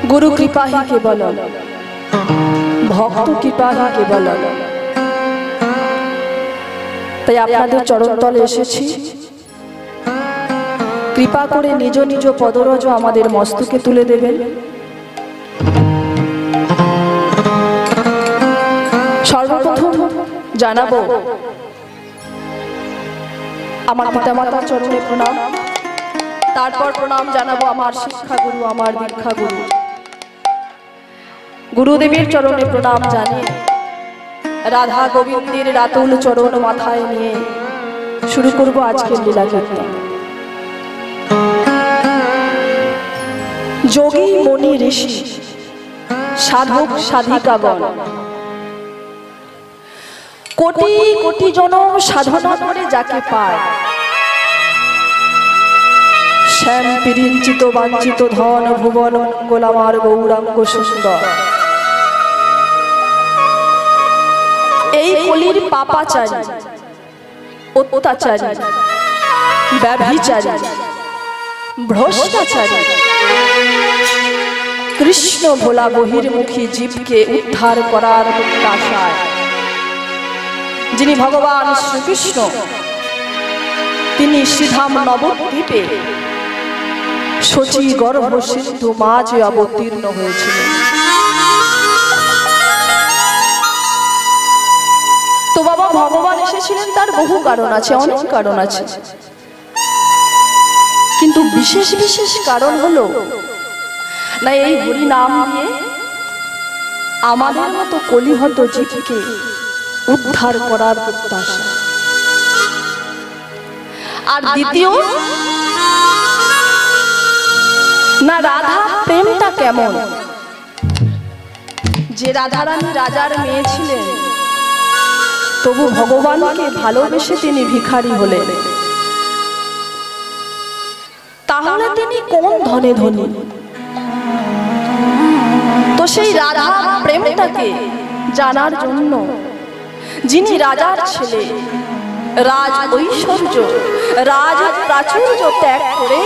गुरु कृपा ही केवल, भक्त कृपा ही केवल। তাই আপনাদের চরণতলে এসেছি, কৃপা করে নিজ নিজ পদরজ আমাদের মস্তকে তুলে দেবেন। সর্বপ্রথম জানাবো আমার পিতামাতার চরণে প্রণাম, তারপর প্রণাম জানাবো আমার শিক্ষাগুরু, আমার দীক্ষাগুরু গুরুদেবের চরণে প্রণাম জানিয়ে রাধা গোবিন্দের রাতুল চরণ মাথায় নিয়ে শুরু করব আজকের লীলা কীর্তন। যোগী মনি ঋষি সাধক সাধিকাগণ কোটি কোটি জনম সাধনা করে যাকে পায়, শ্যাম পিরিঞ্চিত বাঞ্ছিত ধন ভুবন মঙ্গল আমার গৌরাঙ্গ সুন্দর। এই কলির পাপাচারী, অত্যাচারী, ব্যভিচারী, ভ্রষ্টাচারী কৃষ্ণ ভোলা বহির্মুখী জীবকে উদ্ধার করার প্রত্যাশায় যিনি ভগবান শ্রীকৃষ্ণ, তিনি শ্রীধাম নবদ্বীপে শচী গর্ভ সিন্ধু মাঝে অবতীর্ণ হয়েছিলেন। তো বাবা, ভগবান এসেছিলেন তার বহু কারণ আছে, অনেক কারণ আছে, কিন্তু বিশেষ বিশেষ কারণ হলো না এই হরি নাম দিয়ে আমাদের মতো কলিহত জীবকে উদ্ধার করার প্রত্যাশা। আর দ্বিতীয় না রাধা প্রেমটা কেমন, যে রাধারানী রাজার মেয়ে ছিলেন তবু ভগবানকে ভালোবেসে তিনি ভিখারি হলেন, তাহলে তিনি কোন ধনে ধনী? তো সেই রাধা প্রেমটাকে জানার জন্য যিনি রাজার ছেলে, রাজ ঐশ্বর্য, রাজ প্রাচুর্য ত্যাগ করে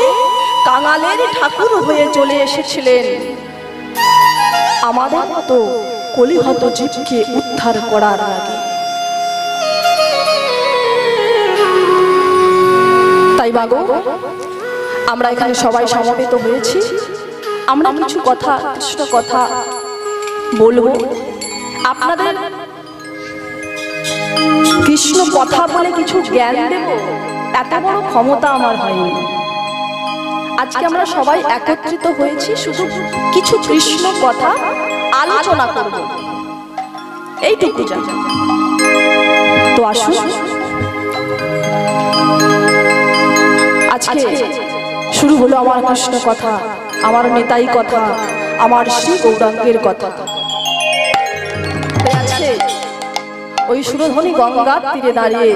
কাঙালের ঠাকুর হয়ে চলে এসেছিলেন আমাদের মতো কলিহত জীবকে উদ্ধার করার লাগে। তাই বাগো, আমরা এখানে সবাই সমবেত হয়েছি, আমরা কিছু কথা, কৃষ্ণ কথা বলবো। আপনাদের কৃষ্ণ কথা বলে কিছু জ্ঞান দেব এত বড় ক্ষমতা আমার হয়নি। আজকে আমরা সবাই একত্রিত হয়েছি শুধু কিছু কৃষ্ণ কথা আলোচনা করব, এইটুকু জানি। তো আসুন আজকে শুরু হলো আমার কৃষ্ণ কথা, আমার নেতাই কথা, আমার শ্রী গৌরাঙ্গের কথা। আজকে ওই সুরধ্বনি গঙ্গার তীরে দাঁড়িয়ে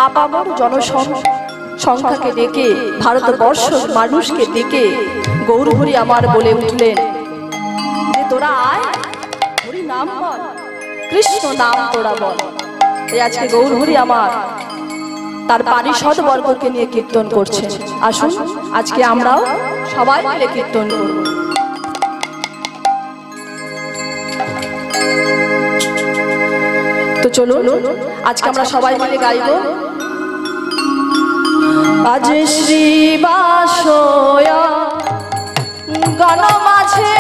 আপামর জনসংখ্যাকে ডেকে, ভারতবর্ষ মানুষকে ডেকে গৌর হরি আমার বলে উঠলেন যে তোরা আয়, হরি নাম বল, কৃষ্ণ নাম তোরা বল। এই আজকে গৌর হরি আমার তার পারিষদ বর্গকে নিয়ে কীর্তন করছেন। আসুন আজকে আমরাও সবাই মিলে কীর্তন করব। তো চলুন আজকে আমরা সবাই মিলে গাইব। আজ শ্রীবাসয় গণ মাঝে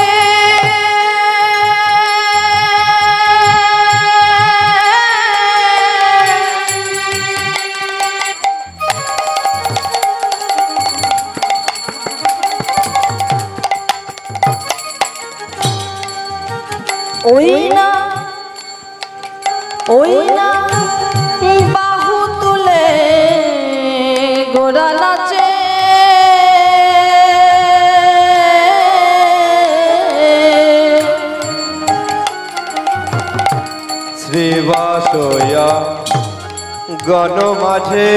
ওই না বাহু তুলে গোরা নাচে, শ্রীবাসয়া গণ মাঝে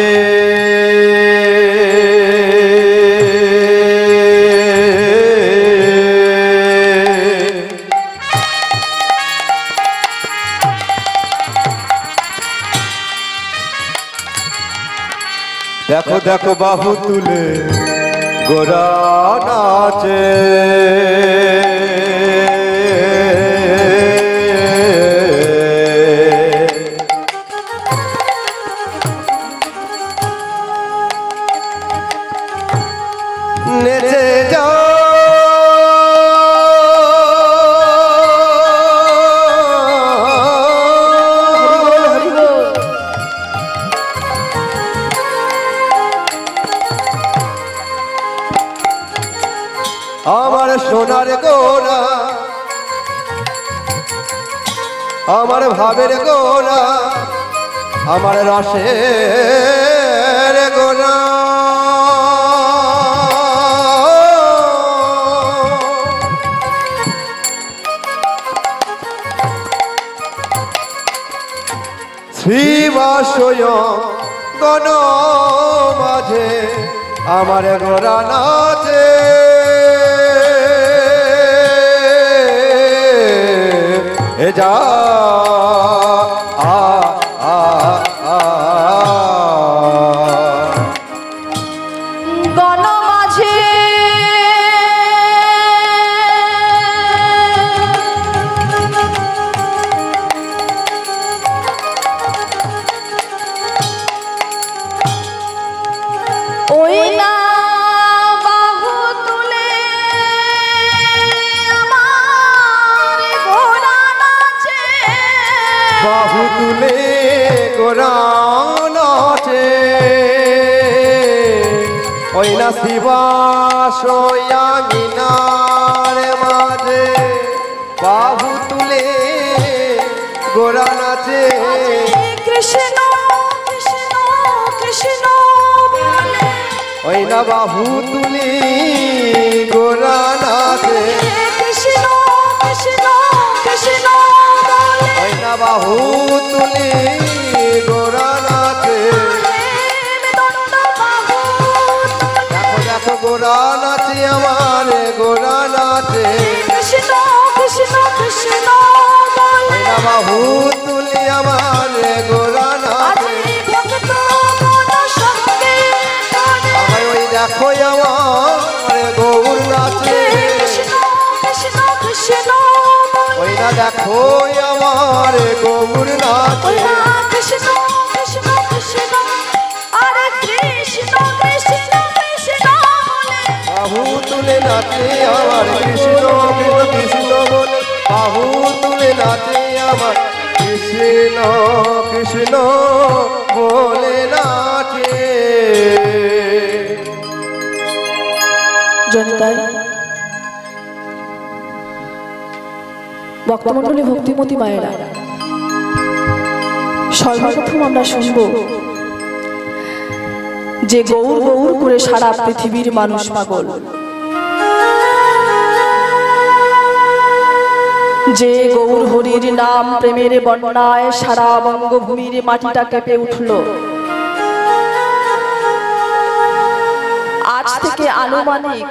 देखो देखो बाहु तुले गोरा नाचे। আমার সোনার গোরা, আমার ভাবের গোরা, আমার রসের গোরা। শ্রীবাসয় গণ মাঝে আমার গোরা নাচে, এ যা আ আ আ গণ মাঝে ওই না বাহু তুলে আমার ঘোড়া নাচে, বাহু তুলে গোরা নাচে, ওই না শিবাশয়া মিনার মাঝে বাহু তুলে গোরা নাচে। কৃষ্ণ কৃষ্ণ কৃষ্ণ বলে, ওই না বাহু তুলি গোরা নাচে, কৃষ্ণ কৃষ্ণ কৃষ্ণ বলে, ওই না বাহু তুলি গোরা নাচে। দণ্ড বাহু দেখো দেখো গোরা নাচে, আমার গোরা নাচে, কৃষ্ণ কৃষ্ণ কৃষ্ণ বলে, ওই না বাহু তুলি আমার গোরা নাচে। ভক্ত মন সঙ্গে করে, আমার ওই দেখো আমার গৌর নাচে, কৃষ্ণ কৃষ্ণ কৃষ্ণ বলে, ওই না দেখো আমার গৌর নাচে। কৃষ্ণ কৃষ্ণ কৃষ্ণ, আরে কৃষ্ণ কৃষ্ণ কৃষ্ণ বলে, বাহু তুলে নাচে আমার কৃষ্ণ কৃষ্ণ কৃষ্ণ বলে, বাহু তুলে নাচে আমার কৃষ্ণ কৃষ্ণ বলে নাচে। জনিতাই ভক্তমণ্ডলী ভক্তিমতী মায়েরা, সর্বপ্রথম আমরা শুনব যে গৌর গৌর করে সারা পৃথিবীর মানুষ পাগল, যে গৌর হরির নাম প্রেমের বন্যায় সারা বঙ্গভূমির মাটিটা কেঁপে উঠল। আজ থেকে আনুমানিক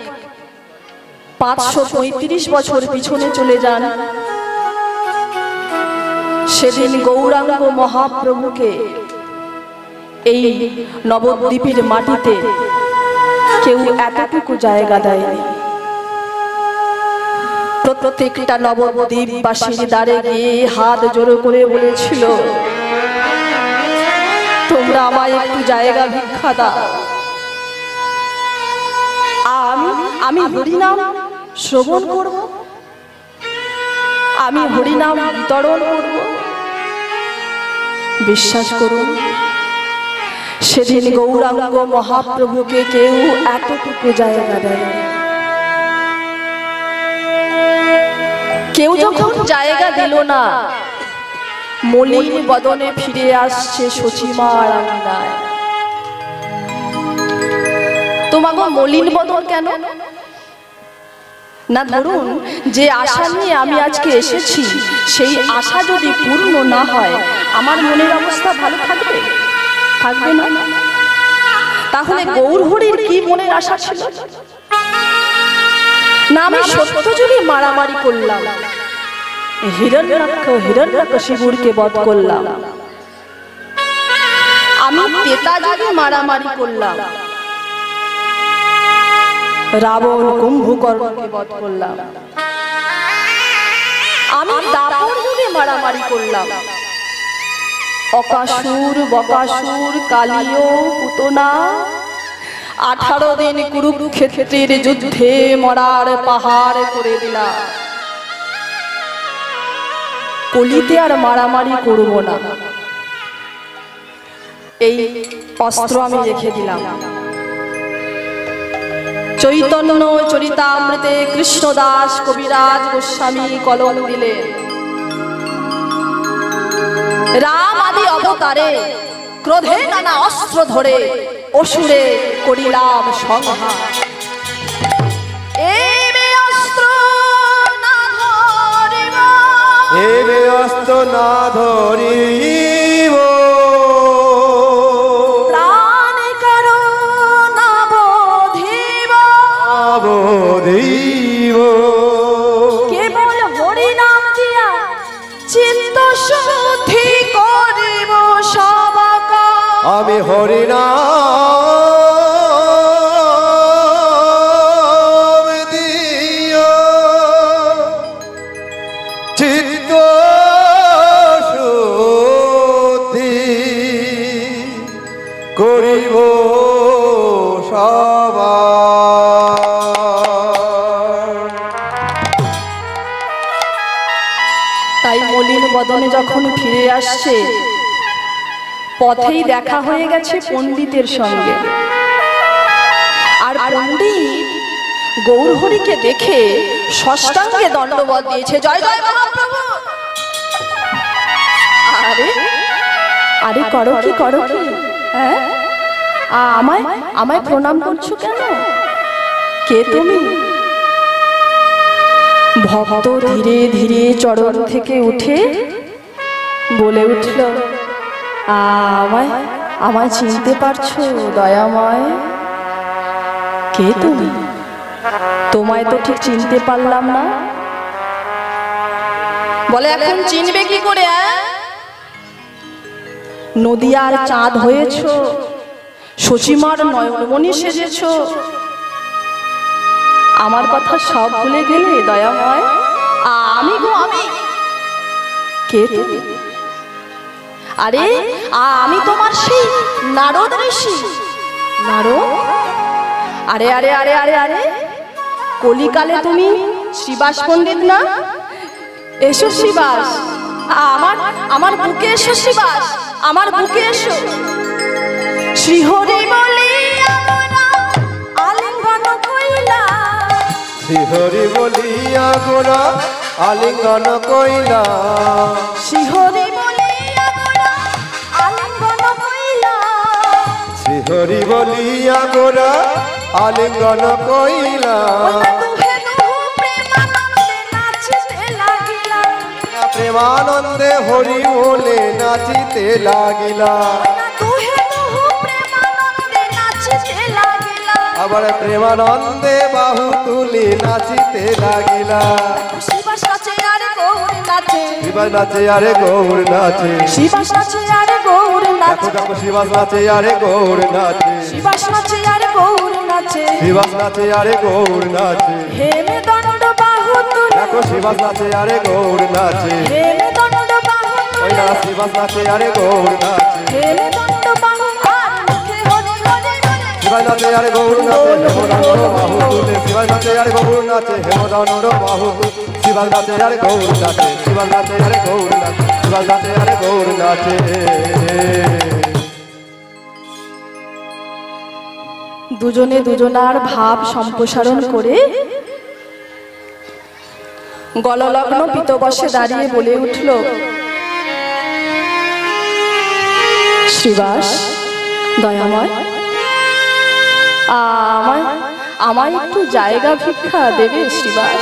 535 বছর পিছনে চলে যান। সেদিন গৌরাঙ্গ মহাপ্রভুকে এই নবদ্বীপের মাটিতে কেউ এতটুকু জায়গা দেয়নি। প্রত্যেকটা নবদ্বীপবাসীর দ্বারে গিয়ে হাত জোড়ো করে বলেছিল, তোমরা আমায় একটু জায়গা ভিক্ষা দাও, আমি হরিনাম শ্রবণ করব, আমি হরিনাম বিতরণ করব। বিশ্বাস করুন, সেদিন গৌরাঙ্গ মহাপ্রভুকে কেউ এতটুকু জায়গা দেয়। কেউ যখন জায়গা দিল না, মলিন বদনে ফিরে আসছে সচিমার আঙিনায়। তোমাকে মলিন বদন কেন না? ধরুন, যে আশা নিয়ে আমি আজকে এসেছি, সেই আশা যদি পূর্ণ না হয়, আমার মনের অবস্থা ভালো থাকবে? থাকবে না। তাহলে গৌর হরির কি মনের আশা ছিল? না আমি সত্য যুগে মারামারি করলাম, হিরণ্যকশিপুরকে বধ করলাম, আমি ত্রেতা যুগে মারামারি করলাম, রাবণ কুম্ভকর্ণকে বধ করলাম, আমি দাপর যুগে মারামারি করলাম, অকাসুর বকাসুর কালিয় পুতনা 18 দিন কুরুক্ষেত্রের যুদ্ধে মরার পাহাড় করে দিলাম। কলিতে আর মারামারি করব না, এই অস্ত্র আমি রেখে দিলাম। চৈতন্য চরিতামৃতে কৃষ্ণদাস কবিরাজ গোস্বামী কলম দিলেন, রাম আদি অবতারে ক্রোধে নানা অস্ত্র ধরে অসুরে করিলাম সংহার। এবে অস্ত্র না ধরিব, এবে অস্ত্র না ধরিব, প্রাণ কারো না বোধিব, বোধিব, কেবল হরিনাম দিয়া চিত্ত শুদ্ধি করিব সবাকা। আমি হরিনাম দিয়া চিত্ত শুদ্ধি করিব সবার। তাই মলিন বদনে যখন ফিরে আসছে, পথেই দেখা হয়ে গেছে পণ্ডিতের সঙ্গে। আর পণ্ডিত গৌরহরিকে দেখে ষষ্ঠাঙ্গে দণ্ডবত দিয়েছে, জয় জয় মহাপ্রভু। আরে আরে করো কি করো কি, হ্যাঁ আমায় আমায় প্রণাম করছো কেন? কে তুমি? ভক্ত ধীরে ধীরে চরণ থেকে উঠে বলে উঠল, আমায় আমায় চিনতে পারছো দয়াময়? কে তুমি? তোমায় তো ঠিক চিনতে পারলাম না। বলে এখন চিনবে কি করে? নদিয়ার চাঁদ হয়েছ, শচীমার নয়নমণি সেজেছ, আমার কথা সব ভুলে গেলে দয়াময়? আমি গো আমি। কে তুমি? আরে আমি তোমার সেই নারদ ঋষি। নারদ? আরে আরে আরে আরে আরে কলিকালে তুমি শ্রীবাস পণ্ডিত না? এসো শ্রীবাস, আমার আমার বুকে এসো শ্রীবাস, আমার বুকে এসো। শ্রীহরি বলি আলিঙ্গন কইলা, শ্রীহরি বলিয়া গোরা আলিঙ্গন কইলা, শ্রীহরি বলিয়া গোরা আলিঙ্গন কইলা, শ্রীহরি বলিয়া গোরা আলিঙ্গন কইলা। প্রেমানন্দে হরি বলে নাচিতে লাগিলা, আবার প্রেমানন্দে বাহু তুলি নাচিতে লাগিলা। শিবাস নাচে আরে গৌর নাচে, শিবাস নাচে আরে গৌর নাচে, শিবাস নাচে আরে গৌর নাচে, দেখো শিবাস নাচে আরে গৌর নাচে, শিবাস নাচে আরে গৌর নাচে, শিবাস নাচে আরে গৌর নাচে, হেমে দণ্ড বাহু তুলে, দেখো শিবাস নাচে আরে গৌর নাচে, হেমে দণ্ড বাহু ওই তুলে, না শিবাস নাচে আরে গৌর নাচে, হেমে দণ্ড বাহু আর মুখে হরি হরি বলে, শিবাস নাচে আরে গৌর নাচে, হেমদণ্ড বাহু তুলে, শিবাস নাচে আরে গৌর নাচে, হেমদণ্ড বাহু তুলে, শিবাস নাচে আরে গৌর নাচে, শিবাস নাচে আরে গৌর নাচে, শিবাস নাচে আরে গৌর নাচে। দুজনে দুজনার ভাব সম্প্রসারণ করে গললগ্ন পিতবসে দাঁড়িয়ে বলে উঠল, শ্রীবাস দয়াময়, আমায় আমায় একটু জায়গা ভিক্ষা দেবে শ্রীবাস?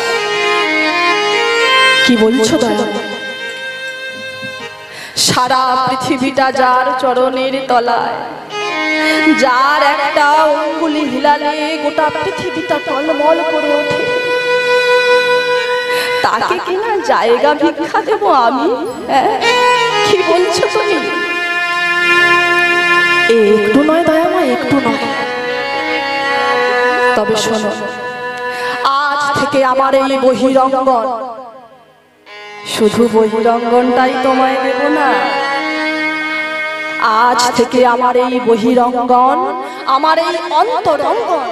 কি বলছো দয়াময়? সারা পৃথিবীটা যার চরণের তলায়, যার একটা অঙ্গুলি হিলালে গোটা পৃথিবীটা টলমল করে ওঠে, তাকে কিনা জায়গা ভিক্ষা দেবো আমি? কি বলছো তুমি? একটু নয় দয়াময়, একটু নয়। তবে শোনো, আজ থেকে আমার এই বহিরঙ্গন, শুধু বহিরঙ্গনটাই তোমায় দেব না, আজ থেকে আমার এই বহিরঙ্গন, আমার এই অন্তরঙ্গন,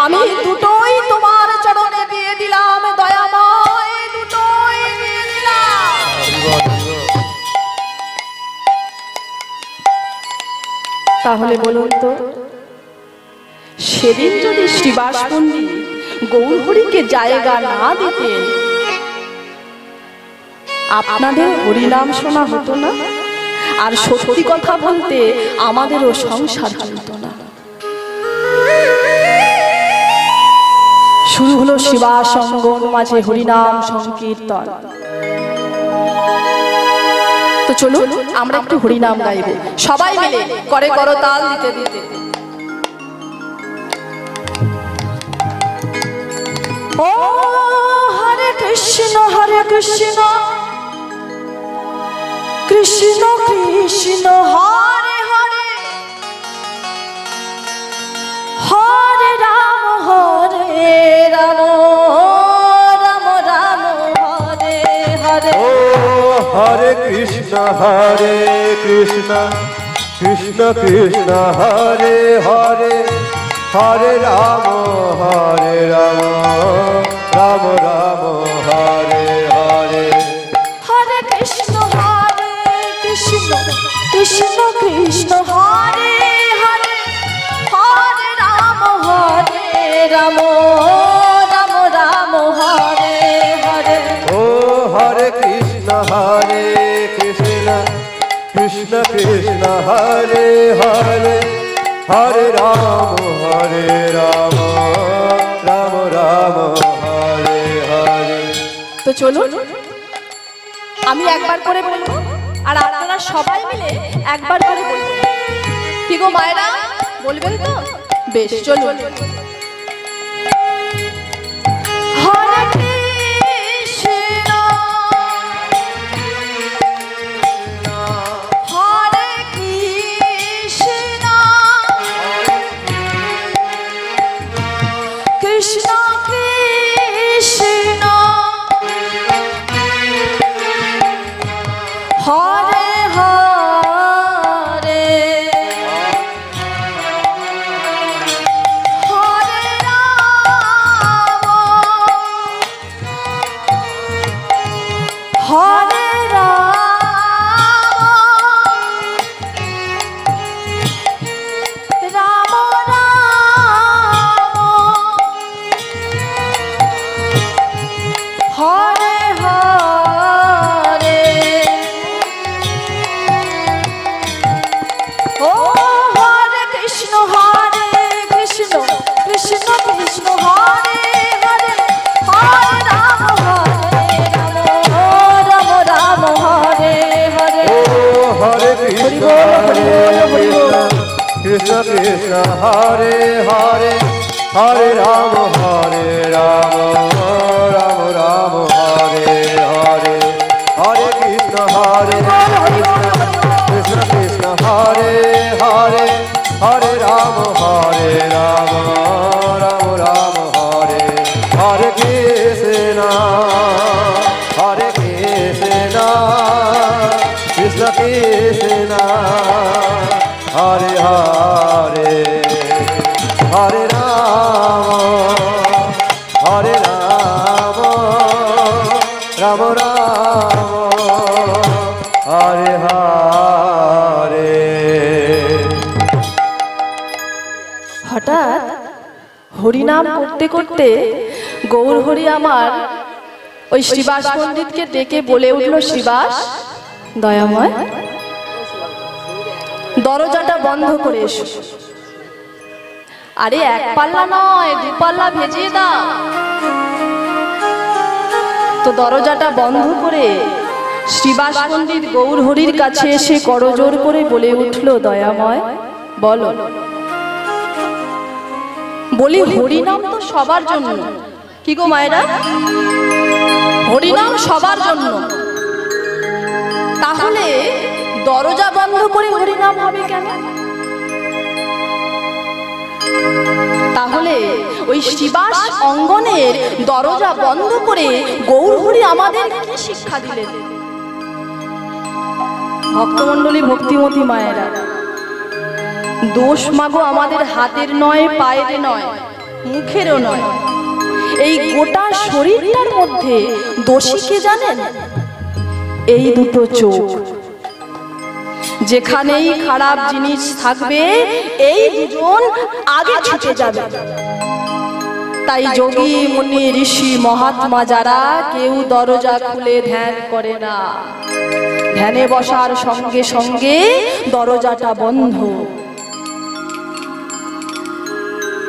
আমি দুটোই তোমার চরণে দিয়ে দিলাম দয়াময়, দুটোই দিয়ে দিলাম। তাহলে বলুন তো, সেদিন যদি শ্রীবাস পণ্ডিত গৌরহরিকে জায়গা না দিতেন, আপনাদের হরিনাম শোনা হতো না, আর সত্যি কথা বলতে আমাদেরও সংসার চলত না। শুরু হলো শ্রীবাস অঙ্গন মাঝে হরিনাম সংকীর্তন। তো চলুন আমরা একটু হরিনাম গাইব সবাই মিলে, করে করতাল দিতে দিতে। ও হরে কৃষ্ণ কৃষ্ণ কৃষ্ণ হরে হরে, হরে রাম রাম রাম হরে হরে। ও হরে কৃষ্ণ কৃষ্ণ কৃষ্ণ হরে হরে, হরে রাম রাম রাম হরে হরে। হরে কৃষ্ণ কৃষ্ণ কৃষ্ণ হরে হরে, হরে রাম রাম রাম হরে হরে। ও হরে কৃষ্ণ কৃষ্ণ কৃষ্ণ হরে হরে, হরে রাম রাম রাম হরে হরে। তো চলুন আমি একবার করে বলবো আর আপনারা সবাই মিলে একবার করে বলবেন। কি গো মায়েরা, বলবেন তো? বেশ, চলুন। হরে কৃষ্ণ হরে কৃষ্ণ কৃষ্ণ কৃষ্ণ হরে হরে, হরে রাম হরে রাম হরে হরে। ও হরে কৃষ্ণ কৃষ্ণ কৃষ্ণ হরে হরে, হরে রাম রাম হরে হরে। ও হরে কৃষ্ণ কৃষ্ণ কৃষ্ণ হরে হরে, হরে রাম রাম রাম হরে হরে। হরে কৃষ্ণ কৃষ্ণ কৃষ্ণ হরে হরে, হরে রাম রাম রাম হরে। হরে কৃষ্ণ কৃষ্ণ কৃষ্ণ হরে হরে, হরে রাম রাম রাম হরে হরে। হঠাৎ হরিনাম করতে করতে গৌরহরি আমার ওই শ্রীবাস পণ্ডিতকে ডেকে বলে উঠল, শ্রীবাস দয়াময়, দরজাটা বন্ধ করে এসো। আরে এক পাল্লা নয়, দু পাল্লা ভেজিয়ে দাও। তো দরজাটা বন্ধ করে শ্রীবাস পণ্ডিত গৌরহরির কাছে এসে করজোর করে বলে উঠল, দয়াময় বলো। বলি হরিনাম তো সবার জন্য। কি গো মায়েরা, হরিনাম সবার জন্য, তাহলে দরজা বন্ধ করে হরিনাম হবে কেন? তাহলে ওই শ্রীবাস অঙ্গনের দরজা বন্ধ করে গৌরহরি আমাদের কি শিক্ষা দিলেন? ভক্তমণ্ডলী, ভক্তিমতী মায়েরা, দোষ মাগো আমাদের হাতের নয়, পায়ের নয়, মুখেরও নয়, এই গোটা শরীরটার মধ্যে দোষী কে জানেন? এই দুটো চোখ। যেখানেই খারাপ জিনিস থাকবে এই দুজন আগে ছুটে যাবে। তাই যোগী মুনি ঋষি মহাত্মা যারা কেউ দরজা খুলে ধ্যান করে না, ধ্যানে বসার সঙ্গে সঙ্গে দরজাটা বন্ধ।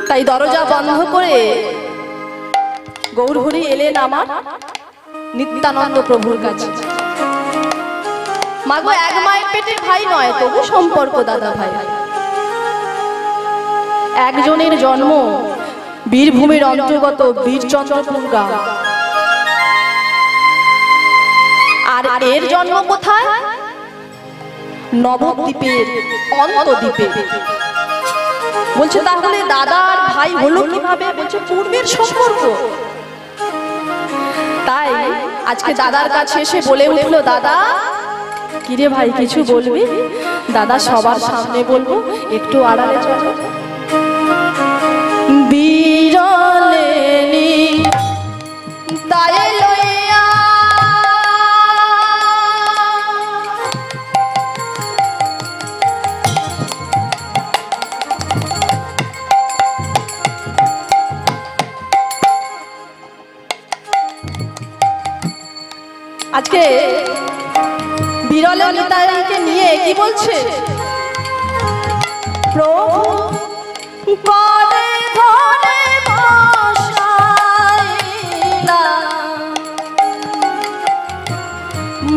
তাই দরজা বন্ধ করে গৌরহরি এলেন আমার নিত্যানন্দ প্রভুর কাছে। মাগো এক মায়ের পেটের ভাই নয়, তবু সম্পর্ক দাদা ভাই। একজনের জন্ম বীরভূমির অন্তর্গত বীরচন্দ্রপুর গ্রাম, আর এর জন্ম কোথায়? নবদ্বীপের অন্তদ্বীপে। বলছে তাহলে দাদা আর ভাই হলো কিভাবে? বলছে পূর্বের সম্পর্ক। তাই আজকে দাদার কাছে এসে বলে উঠলো, দাদা কিরে ভাই কিছু বলবি? দাদা সবার সামনে বলবো, একটু আড়ালে চলো। বিরলেনি তাই লইয়া আজকে বিরলে নিতাইকে নিয়ে কি বলছে? প্রভু পরে ধরে বসাইলা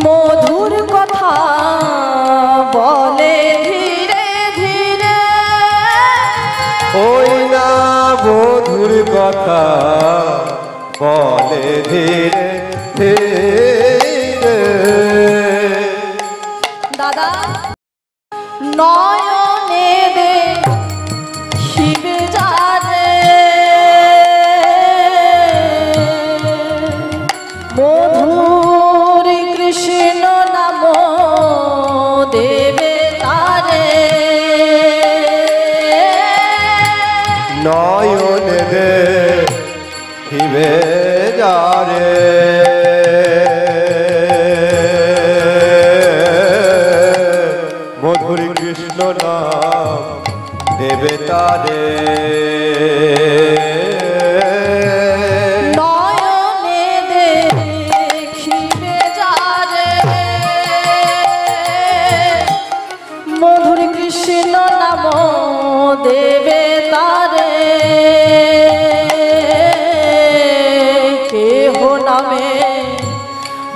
মধুর কথা বলে ধীরে ধীরে। ওই না মধুর কথা বলে ধীরে ধীরে। দাদা নয়নে দেখিবে যারে মধুর কৃষ্ণ নাম দেবে তারে। নয়নে দেখিবে যারে মধুর কৃষ্ণ নাম দেবে তারে। নয়নে দেখিবে যারে মধুর কৃষ্ণ নাম দেবে তারে। কেহ নামে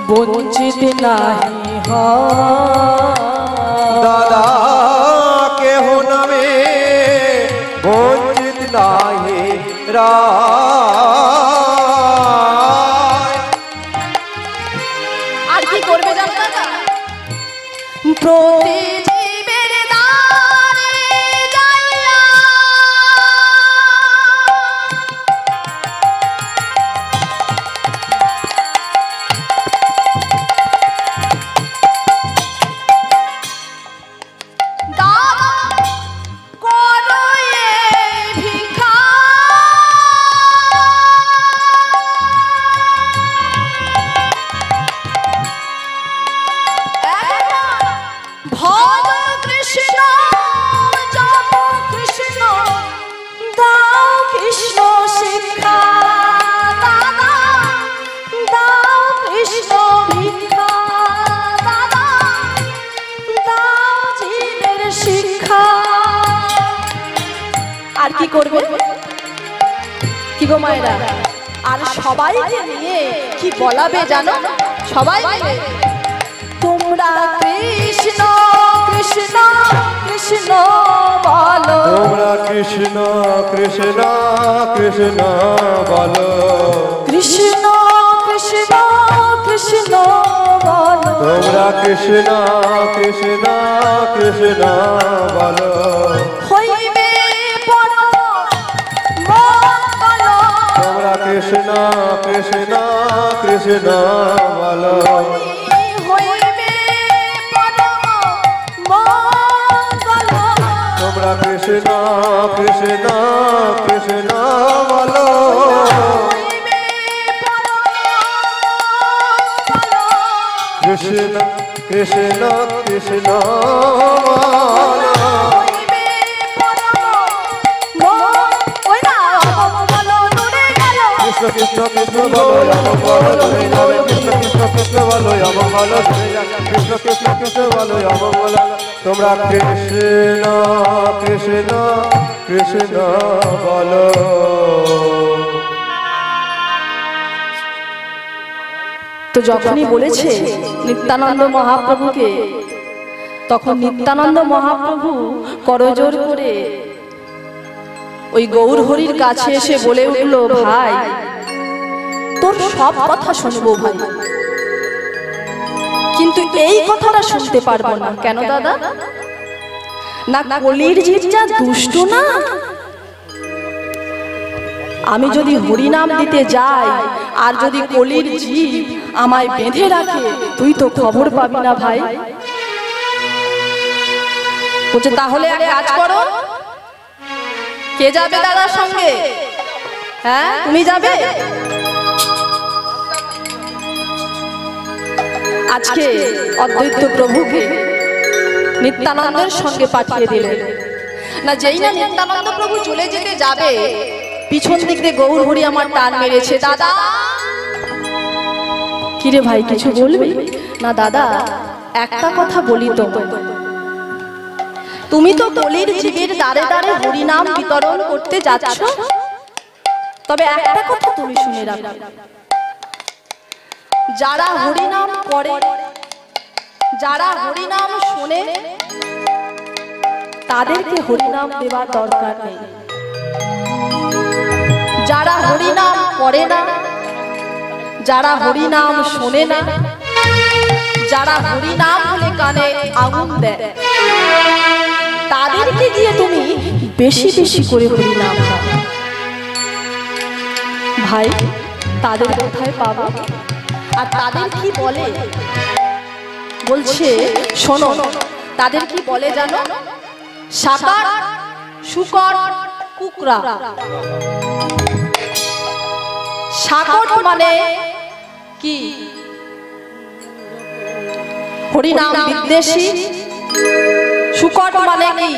বঞ্চিত নাহি দাদা কেহ নামে বঞ্চিত নাহি রায়। আর কি করবে জানো দাদা? প্রতি জীবের দ্বারে যাইয়া দাদা করো এই ভিক্ষা। ভজ কৃষ্ণ জপ কৃষ্ণ দাও কৃষ্ণ শিক্ষা। দাদা দাও কৃষ্ণ ভিক্ষা। দাদা দাও জীবের শিক্ষা। আর কি করবে? কি গো মায়েরা? আর সবাইকে নিয়ে কি বলাবে জানো? সবাই মিলে তোমরা কৃষ্ণ কৃষ্ণ কৃষ্ণ বলো। তোমরা কৃষ্ণ কৃষ্ণ কৃষ্ণ বলো। কৃষ্ণ কৃষ্ণ কৃষ্ণ বলো। তোমরা কৃষ্ণ কৃষ্ণ কৃষ্ণ বলো। হইবে পরম মঙ্গল। তোমরা কৃষ্ণ কৃষ্ণ কৃষ্ণ বলো। হইবে পরম মঙ্গল। তোমরা কৃষ্ণ কৃষ্ণ কৃষ্ণ বলো। হইবে পরম মঙ্গল। কৃষ্ণ কৃষ্ণ কৃষ্ণ কৃষ্ণ কৃষ্ণ কৃষ্ণ বলো অমঙ্গল ধরে যাবে কৃষ্ণ কৃষ্ণ কৃষ্ণ বলো অমঙ্গল ধরে যাবে কৃষ্ণ কৃষ্ণ কৃষ্ণ বলো অমঙ্গল তোমরা কৃষ্ণ কৃষ্ণ কৃষ্ণ বলো। তো যখনই বলেছে নিত্যানন্দ মহাপ্রভুকে, তখন নিত্যানন্দ মহাপ্রভু করজোর করে ওই গৌর হরির কাছে এসে বলে উঠল, ভাই তোর সব কথা শুনবো ভাই, কিন্তু এই কথাটা শুনতে পারবো না। কেন দাদা? না কলির জীব যা দুষ্ট না, আমি যদি হরিনাম দিতে যাই আর যদি কলির জীব আমায় বেঁধে রাখে, তুই তো খবর পাবি না ভাই। বলছে তাহলে এক কাজ করো, কে যাবে দাদার সঙ্গে? হ্যাঁ তুমি যাবে? আজকে অদ্বৈত প্রভুকে নিত্যানন্দের সঙ্গে পাঠিয়ে দিলেন। না যেই না নিত্যানন্দ প্রভু চলে যেতে যাবে, পিছন দিক দিয়ে গৌর হরি আমার টান মেরেছে, দাদা। কিরে ভাই কিছু বলবি? না দাদা একটা কথা বলি তো, তুমি তো কলির জীবের দ্বারে দ্বারে হরিনাম বিতরণ করতে যাচ্ছ, তবে একটা কথা তুমি শুনে রাখো, যারা হরিনাম করে, যারা হরিনাম শোনে, তাদেরকে হরিনাম দেওয়ার দরকার নেই। যারা হরিনাম করে না, যারা হরিনাম শোনে না, যারা হরিনাম বলে কানে আগুন দেয়, তাদেরকে দিয়ে তুমি বেশি বেশি করে হরিনাম দাও। ভাই তাদের কোথায় পাবো? আর তাদের কি বলে? বলছে শোনো, তাদের কি বলে জানো? সাকার, শুকর, কুকরা। সাকট মানে কি? হরিনাম বিদ্বেষী। শুকট মানে কি?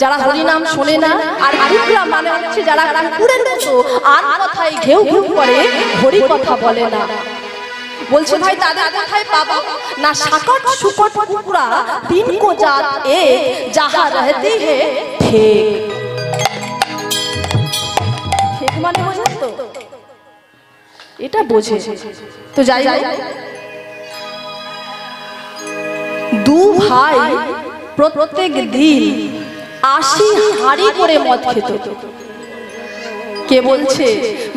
যারা হরিনাম শোনে না। আর কুকরা মানে হচ্ছে যারা কুকুরের মতো আর কথায় ঘেউ ঘেউ করে, হরি কথা বলে না। বলছে ভাই তাদের কোথায় পাবো? না সাকট, শুকট, কুকরা তিন को जात एक, जहाँ रहती है ठेक। ठेक মানে বোঝেন তো? এটা বোঝে তো। যাই হোক, দু ভাই প্রত্যেক দিন 80 হাঁড়ি করে মদ খেত। কে বলছে?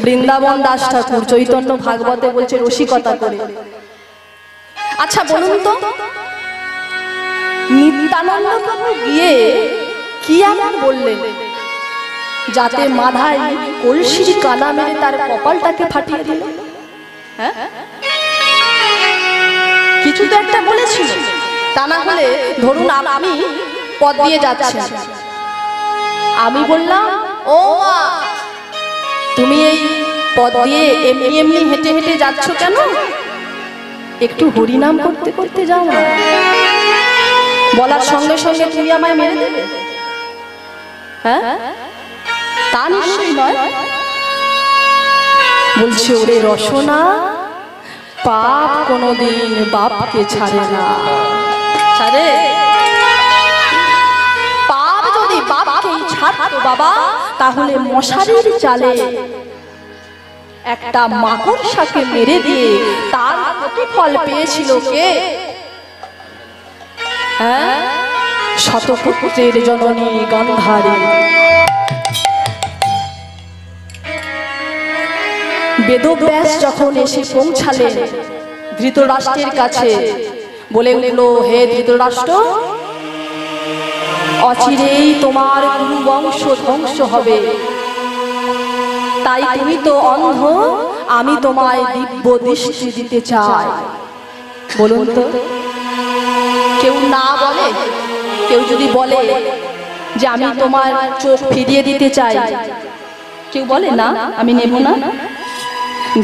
বৃন্দাবন দাস ঠাকুর চৈতন্য ভাগবতে বলছে রসিকতা করে। আচ্ছা বলুন তো, নিত্যানন্দ প্রভু গিয়ে কি এমন বললেন যাতে মাথায় কলসির কানা মেরে তার কপালটাকে ফাটিয়ে দিল? হ্যাঁ কিছু তো একটা বলেছিল। তা না হলে ধরুন আমি পথ দিয়ে যাচ্ছি, আমি বললাম ও তুমি এই পথ দিয়ে এমনি এমনি হেঁটে হেঁটে যাচ্ছ কেন? একটু হরিনাম করতে করতে যাও না। বলার সঙ্গে সঙ্গে তুমি আমায় মেরে দেবে? হ্যাঁ তা নিশ্চয়ই নয়। বলছে ওরে রসনা, পাপ কোনোদিন বাপকে ছাড়ে না। ছাড়ে? পাপ যদি বাপকেই ছাড়তো বাবা, তাহলে মশারির চালে একটা মাকড়সাকে মেরে দিয়ে তার প্রতিফল পেয়েছিল কে? হ্যাঁ শতপুত্রের জননী গান্ধারী। বেদব্যাস যখন এসে পৌঁছালেন ধৃতরাষ্ট্রের কাছে, বলে উঠল, হে ধৃতরাষ্ট্র, অচিরেই তোমার গুরু বংশ ধ্বংস হবে, তাই তুমি তো অন্ধ, আমি তোমায় দিব্য দৃষ্টি দিতে চাই। বলুন তো, কেউ না বলে? কেউ যদি বলে যে আমি তোমার চোখ ফিরিয়ে দিতে চাই, কেউ বলে না আমি নেব না?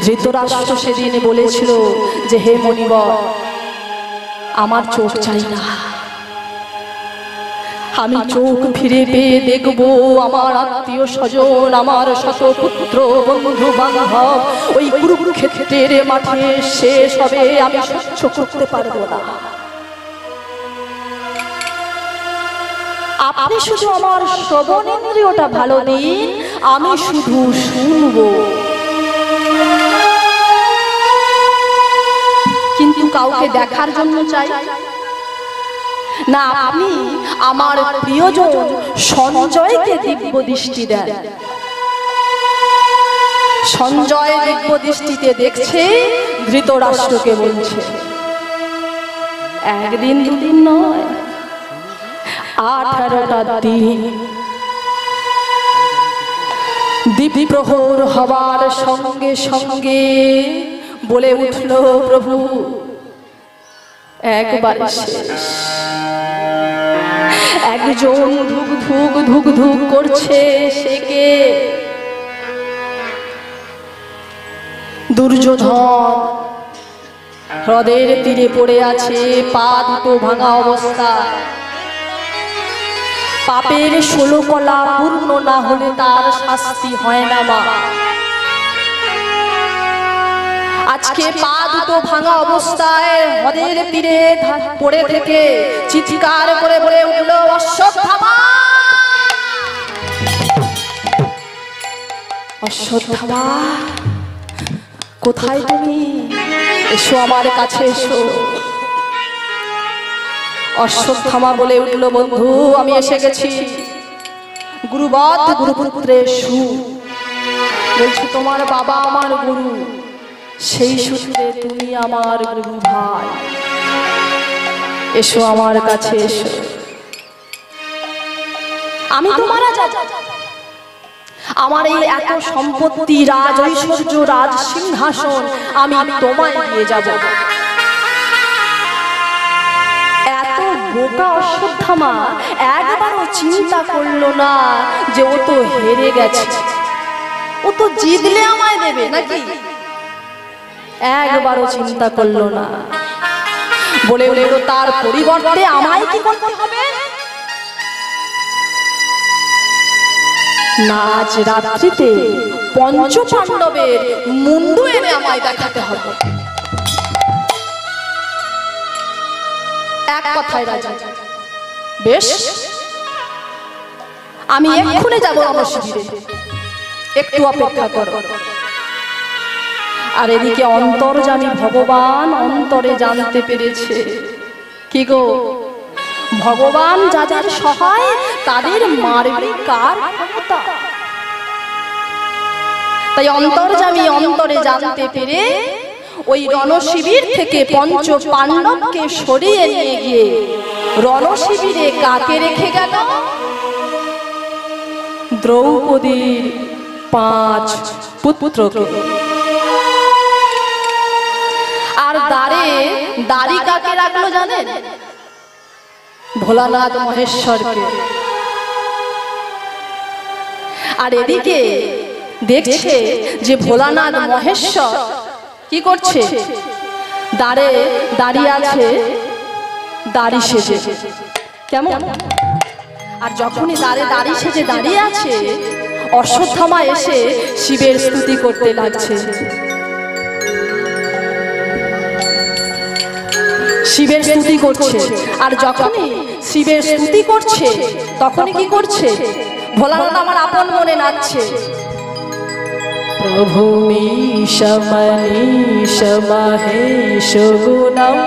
ধৃতরাষ্ট্র সেদিন বলেছিল যে হে মণিবর, আমার চোখ চাই না, আমি চোখ ফিরে পেয়ে দেখবো আমার আত্মীয় স্বজন, আমার শতপুত্র বন্ধু বান্ধব ওই কুরুক্ষেত্রের মাঠে শেষ হবে, আমি সহ্য করতে পারবো না। আপনি শুধু আমার শ্রবণেন্দ্রিয়টা ভালো দিন, আমি শুধু শুনবো, কিন্তু কাউকে দেখার জন্য চাই না। আপনি আমার প্রিয়জন সঞ্জয়কে দিব্য দৃষ্টি দেন। সঞ্জয় দিব্য দৃষ্টিতে দেখছে, ধৃতরাষ্ট্রকে বলছে, একদিন দুদিন নয়, 18টা দিন। দ্বীপ্রহর হবার সঙ্গে সঙ্গে বলে উঠল, প্রভু একবার শেষ। একজন ধুক ধুক ধুক ধুক করছে, সে কে? দুর্যোধন। হ্রদের তীরে পড়ে আছে, পা দুটো ভাঙা অবস্থায়। পাপের 16 কলা পূর্ণ না হলে তার শাস্তি হয় না মা। আজকে পা দুটো ভাঙা অবস্থায় হ্রদের তীরে পড়ে থেকে চিৎকার করে বলে উঠল, অশ্বত্থামা, অশ্বত্থামা, কোথায় তুমি? এসো আমার কাছে এসো। অশ্বত্থামা বলে উঠল, বন্ধু আমি এসে গেছি। গুরুবৎ গুরুপুত্রের সু, বলছো তোমার বাবা আমার গুরু, সেই সূত্রে তুমি আমার গুরু ভাই। এসো আমার কাছে এসো। আমি তোমার আমার এই এত সম্পত্তি, রাজ ঐশ্বর্য, রাজ সিংহাসন আমি তোমায় দিয়ে যাব। এত বোকা অশ্বত্থামা একবারও চিন্তা করলো না যে ও তো হেরে গেছে, ও তো জিতলে আমায় দেবে নাকি। একবারও চিন্তা করলো না। বলে উঠল, তার পরিবর্তে আমায় কি করতে হবে? না, আজ রাত্রিতে পঞ্চ পাণ্ডবের মুন্ডু এনে আমায় দেখাতে হবে। এক কথায় রাজা, বেশ আমি এক্ষুনি যাব রণশিবিরে, একটু অপেক্ষা করো। আর এদিকে অন্তর্যামী ভগবান অন্তরে জানতে পেরেছে, কি গো, ভগবান যাদের সহায় তাদের মারবে কার ক্ষমতা। তাই অন্তর্যামী অন্তরে জানতে পেরে ওই রণশিবির থেকে পঞ্চ পাণ্ডবকে সরিয়ে নিয়ে গিয়ে রণশিবিরে কাকে রেখে গেল? দ্রৌপদীর 5 পুত্রকে। আর দাঁড়ি কাকে রাখলো জানেন? ভোলানাথ মহেশ্বরকে। আর এদিকে দেখছে যে ভোলানাথ মহেশ্বর কি করছে? দাঁড়িয়ে আছে, দাড়ি সেজে। কেমন? আর যখনই দাড়ি সেজে দাঁড়িয়ে আছে, অশ্বত্থামা এসে শিবের স্তুতি করতে লাগছে। শিবের স্তুতি করছে। আর যখনই শিবের স্তুতি করছে, তখনই কি করছে? ভোলানাথ আমার আপন মনে নাচছে, প্রভু মীশ মনীশ মহেশ গুণম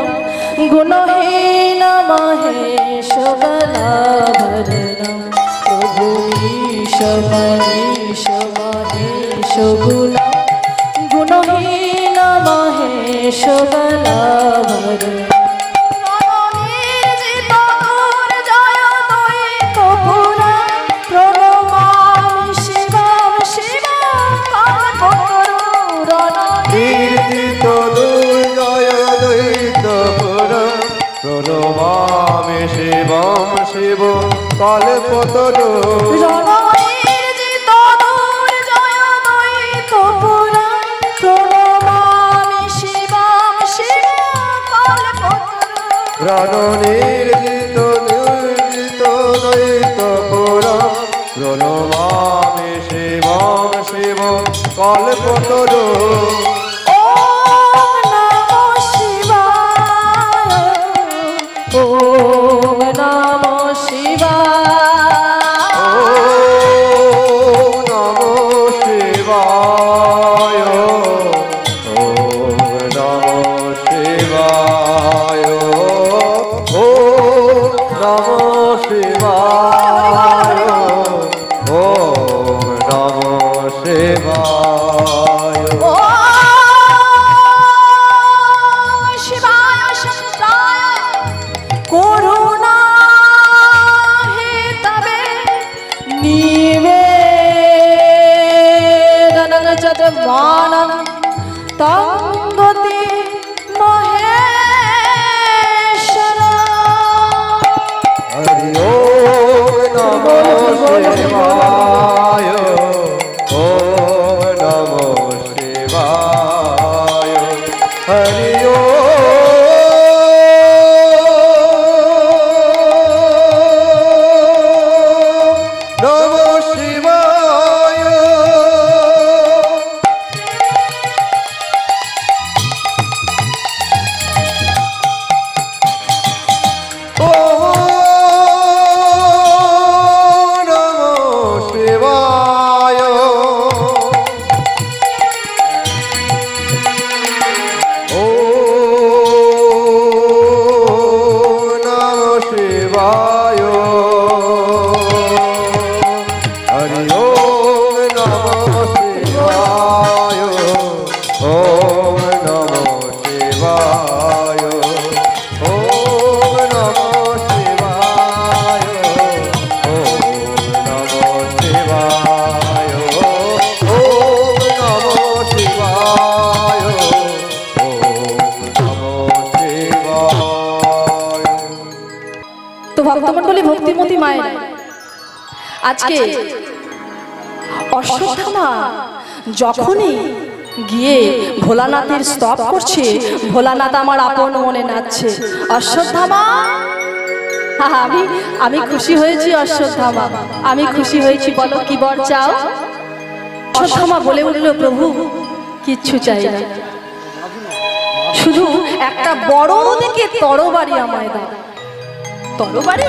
গুণহীন মহেশ বলাভরণম। প্রভু মীশ মনীশ মহেশ গুণম গুণহীন মহেশ বলাভরণম। প্রণমামি শিবম শিব কল্পতরু। নির্জিত নির্জিত দৈত পুরম প্রণমামি শিবম শিব কল্পতরু ওম নমঃ শিবায় ওম নমঃ শিবায় ওম নমঃ শিবায় ওম নমঃ শিবায় ওম নমঃ শিবায় ওম নমঃ শিবায় ওম শিবায় শঙ্করায় করুণা হেতবে নিবেদনং যদমানং তং গতি মহেশ্বর হরি ওম নমঃ শিবায় ওম নমঃ শিবায় হরি ওম নমঃ শিবায় ওম নমঃ শিবায় ওম নমঃ শিবায় হরি ওম নমঃ শিবায় ওম নমঃ শিবায় ওম নমঃ শিবায় ওম নমঃ শিবায় ওম নমঃ শিবায় ওম নমঃ শিবায়। তো ভক্তমণ্ডলী ভক্তিমতী মায়ের আজকে অশ্বত্থামা যখনই গিয়ে ভোলানাথের স্তব করছে, ভোলানাথ আমার আপন মনে নাচছে। অশ্বত্থামা, আমি আমি খুশি হয়েছি অশ্বত্থামা, আমি খুশি হয়েছি। বলো কি বর চাও? অশ্বত্থামা বলে উঠল, প্রভু কিচ্ছু চাই না, শুধু একটা বড় দেখে তরবারি আমায় দাও। তরবারি